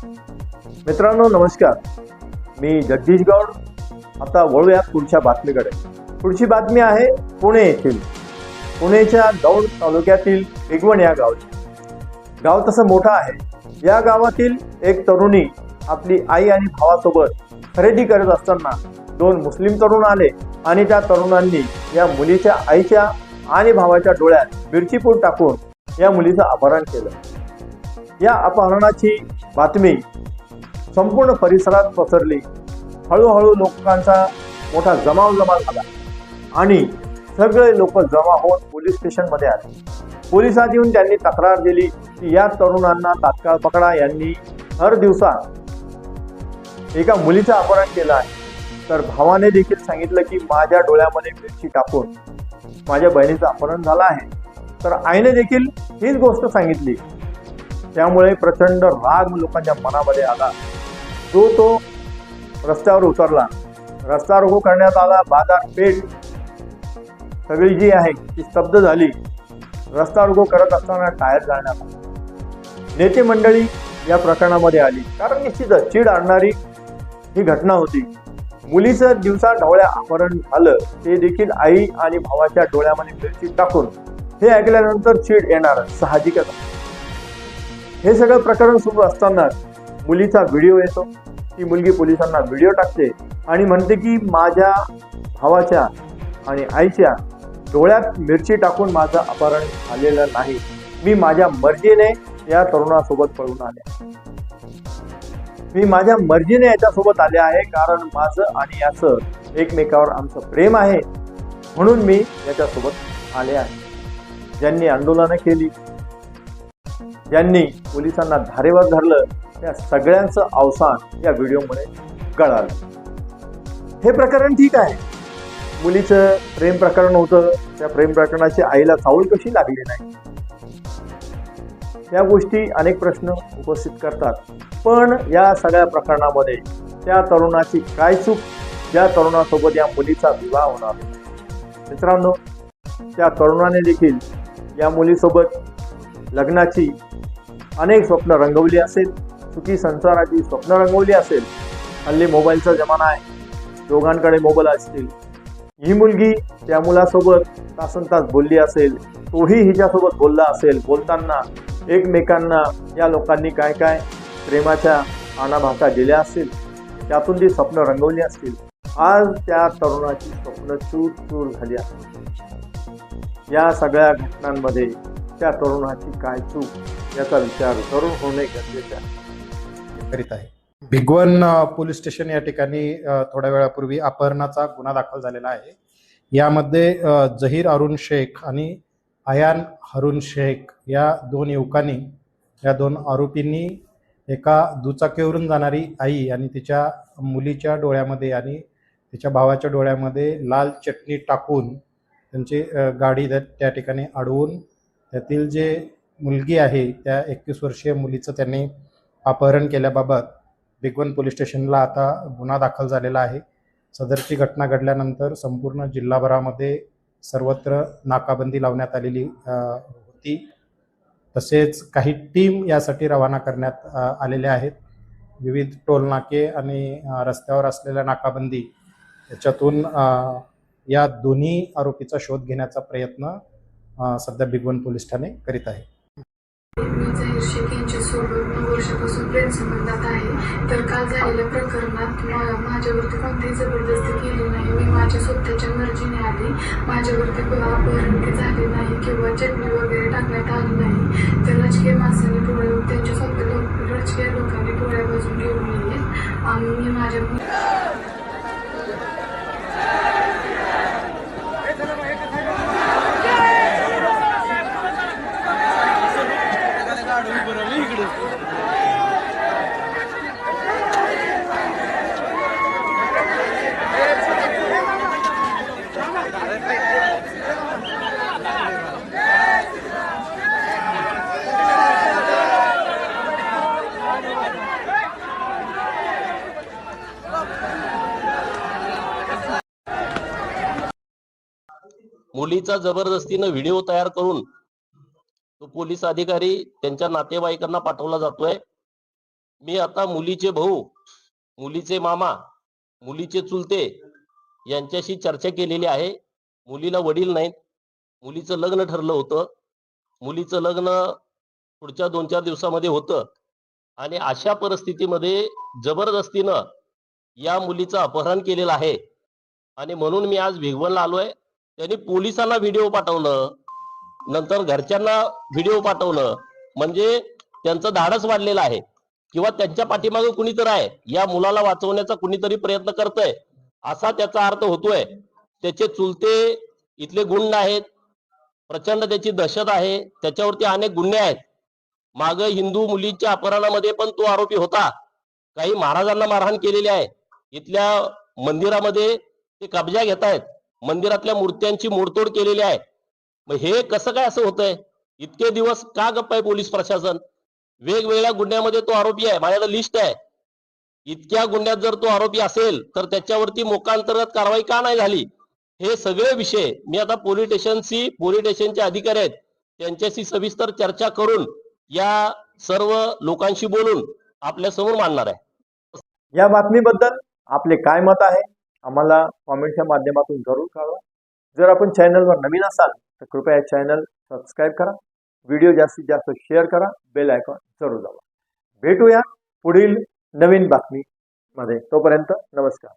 मित्रांनो नमस्कार, मी जगदीश गौड. आता वळूया पुढच्या बातमीकडे. पुढची बातमी आहे पुणे येथील. पुणेच्या दौंड तालुक्यातील भिगवण या गावची. गाव तसं मोठं आहे. या गावातील एक तरुणी आपली आई आणि भावासोबत खरेदी करत असताना दोन मुस्लिम तरुण आले आणि त्या तरुणांनी या मुलीच्या आईच्या आणि भावाच्या डोळ्यात मिरची पूड टाकून या मुलीचं अपहरण केलं. या अपहरणाची बातमी संपूर्ण परिसरात पसरली. हळूहळू लोकांचा मोठा जमाव झाला आणि सगळे लोक जमा होऊन पोलीस स्टेशनमध्ये आले. पोलिसात येऊन त्यांनी तक्रार दिली की या तरुणांना तात्काळ पकडा. यांनी हर दिवसा एका मुलीचं अपहरण केलं आहे. तर भावाने देखील सांगितलं की माझ्या डोळ्यामध्ये मिरची टाकून माझ्या बहिणीचं अपहरण झालं आहे. तर आईने देखील हीच गोष्ट सांगितली. त्यामुळे प्रचंड राग लोकांच्या मनामध्ये आला. तो रस्त्यावर उतरला. रस्ता रोको करण्यात आला. बाजारपेठ सगळी जी आहे ती स्तब्ध झाली. रस्ता रोको करत असताना टायर जाळण्यात आला. नेते मंडळी या प्रकरणामध्ये आली, कारण निश्चितच चीड आणणारी ही घटना होती. मुलीचं दिवसा ढवळ्या अपहरण झालं, ते देखील आई आणि भावाच्या डोळ्यामध्ये मिरची टाकून. हे ऐकल्यानंतर चीड येणार साहजिकच. हे सगळं प्रकरण सुरू असताना मुलीचा व्हिडिओ येतो. ती मुलगी पोलिसांना व्हिडिओ टाकते आणि म्हणते की माझ्या भावाच्या आणि आईच्या डोळ्यात मिरची टाकून माझं अपहरण झालेलं नाही. मी माझ्या मर्जीने या तरुणासोबत पळून आले. मी माझ्या मर्जीने याच्यासोबत आले आहे, कारण माझं आणि याचं एकमेकावर आमचं प्रेम आहे, म्हणून मी याच्यासोबत आले आहे. ज्यांनी आंदोलनं केली, ज्यांनी पोलिसांना धारेवर धरलं, त्या सगळ्यांचं अवसान या व्हिडिओमुळे कळालं. हे प्रकरण ठीक आहे. मुलीचं प्रेम प्रकरण होतं. त्या प्रेम प्रकरणाची आईला चावल कशी लागली नाही, या गोष्टी अनेक प्रश्न उपस्थित करतात. पण या सगळ्या प्रकरणामध्ये त्या तरुणाची काय चूक, ज्या तरुणासोबत या मुलीचा विवाह होणार. मित्रांनो, त्या तरुणाने देखील या मुलीसोबत लग्नाची अनेक स्वप्न रंगवली असेल, सुखी संसाराची स्वप्न रंगवली असेल. हल्ली मोबाईलचा जमाना आहे, दोघांकडे मोबाईल असतील. ही मुलगी त्या मुलासोबत तासनतास बोलली असेल, तोही हिच्यासोबत बोलला असेल. बोलताना एकमेकांना या लोकांनी काय काय प्रेमाच्या आणाभाका दिल्या असतील, त्यातून ती स्वप्न रंगवली असतील. आज त्या तरुणाची स्वप्न चूर झाली आहे. या सगळ्या घटनांमध्ये त्या तरुणाची काय चूक, याचा विचार करून होणे गरजेचे करीत आहे. भिगवण पोलीस स्टेशन या ठिकाणी थोड्या वेळापूर्वी अपहरणाचा गुन्हा दाखल झालेला आहे. यामध्ये जहीर अरुण शेख आणि अयान हरुण शेख या दोन युवकांनी, या दोन आरोपींनी एका दुचाकीवरून जाणारी आई आणि तिच्या मुलीच्या डोळ्यामध्ये आणि तिच्या भावाच्या डोळ्यामध्ये लाल चटणी टाकून त्यांची गाडी त्या ठिकाणी अडवून त्यातील जे मुलगी आहे त्या 21 वर्षीय मुलीचं त्यांनी अपहरण केल्याबाबत भिगवण पोलीस स्टेशनला आता गुन्हा दाखल झालेला आहे. सदरची घटना घडल्यानंतर संपूर्ण जिल्हाभरामध्ये सर्वत्र नाकाबंदी लावण्यात आलेली होती. तसेच काही टीम यासाठी रवाना करण्यात आलेल्या आहेत. विविध टोलनाके आणि रस्त्यावर असलेल्या नाकाबंदी याच्यातून या दोन्ही आरोपीचा शोध घेण्याचा प्रयत्न सध्या भिगवण पोलीस ठाणे करीत आहे. मी जहीर शेख यांच्यासोबत 9 वर्षापासून प्रेम संबंधात आहे. तर काल झालेल्या प्रकरणात माझ्यावरती कोणतीही जबरदस्ती केली नाही. मी माझ्या स्वतःच्या मर्जीने आली. माझ्यावरती अपहरण झाले नाही किंवा चटणी वगैरे टाकण्यात आली नाही. तर राजकीय माणसांनी डोळे, त्यांच्या स्वतः राजकीय लोकांनी डोळ्या बाजून घेऊन गेले आणि मी माझ्या मुलीचा जबरदस्तीने व्हिडिओ तयार करून तो पोलीस अधिकारी त्यांच्या नातेवाईकांना पाठवला जातोय. मी आता मुलीचे भाऊ, मुलीचे मामा, मुलीचे चुलते यांच्याशी चर्चा केलेली आहे. मुलीला वडील नाहीत. मुलीचं लग्न ठरलं होतं. मुलीचं लग्न पुढच्या 2-4 दिवसामध्ये होतं आणि अशा परिस्थितीमध्ये जबरदस्तीनं या मुलीचं अपहरण केलेलं आहे आणि म्हणून मी आज भिगवणला आलोय. त्यांनी पोलिसांना व्हिडिओ पाठवलं, नंतर घरच्यांना व्हिडिओ पाठवलं, म्हणजे त्यांचं धाडस वाढलेलं आहे किंवा त्यांच्या पाठीमागे कुणीतरी आहे, या मुलाला वाचवण्याचा कुणीतरी प्रयत्न करतोय असा त्याचा अर्थ होतोय. त्याचे चुलते इथले गुंड आहेत, प्रचंड त्याची दहशत आहे, त्याच्यावरती अनेक गुन्हे आहेत. मागे हिंदू मुलींच्या अपहरणामध्ये पण तो आरोपी होता. काही महाराजांना मारहाण केलेली आहे. इथल्या मंदिरामध्ये ते कब्जा घेत आहेत, मंदिरातल्या मूर्त्यांची मोडतोड केलेली आहे. मग हे कसं काय असं होतंय? इतके दिवस का गप्प आहे पोलीस प्रशासन? वेगवेगळ्या गुन्ह्यामध्ये तो आरोपी आहे, माझ्याकडे लिस्ट आहे. इतक्या गुन्ह्यात जर तो आरोपी असेल तर त्याच्यावरती मोकांतर्गत कारवाई का नाही झाली? हे सगळे विषय मी आता पोलीस स्टेशनचे अधिकारी आहेत त्यांच्याशी सविस्तर चर्चा करून या सर्व लोकांशी बोलून आपल्या समोर मांडणार आहे. या बातमीबद्दल आपले काय मत आहे आम्हाला कॉमेंटच्या माध्यमातून जरूर कळवा. जर आपण चॅनलवर नवीन असाल तर कृपया चॅनल सबस्क्राईब करा, व्हिडिओ जास्तीत जास्त शेअर करा, बेल आयकॉन जरूर दाबा. भेटूया पुढील नवीन बातमीमध्ये. तोपर्यंत नमस्कार.